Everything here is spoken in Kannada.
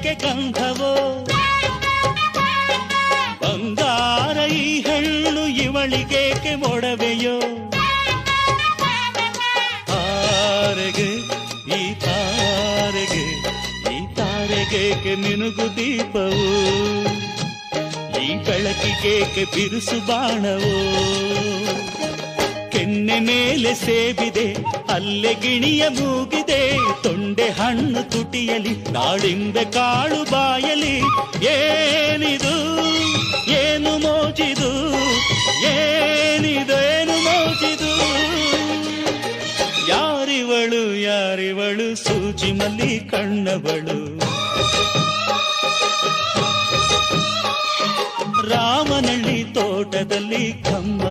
ಏಕೆ ಗಂಧವೋ ಬಂಗಾರ ಈ ಹೆಣ್ಣು ಇವಳಿಗೇಕೆ ಮೊಡವೆಯೋ ತಾರೆಗೆ ಈ ತಾರೆಗೆ ಈ ತಾರೆಗೇಕೆ ಮಿನುಗು ದೀಪವು ಈ ಬೆಳಕಿಗೇಕೆ ಬಿರುಸು ಬಾಣವೋ ಕೆನ್ನೆ ಮೇಲೆ ಸೇಬಿದೆ ಅಲ್ಲೆ ಗಿಣಿಯ ಮೂಗಿದೆ ತೊಂಡೆ ಹಣ್ಣು ತುಟಿಯಲಿ ದಾಳಿಂಬೆ ಕಾಳು ಬಾಯಲಿ ಏನಿದು ಏನು ಮೋಜಿದು ಏನಿದೇನು ಮೋಜಿದು ಯಾರಿವಳು ಯಾರಿವಳು ಸೂಜಿ ಮಲ್ಲಿ ಕಣ್ಣವಳು ರಾಮನಳ್ಳಿ ತೋಟದಲ್ಲಿ ಕಮ್ಮ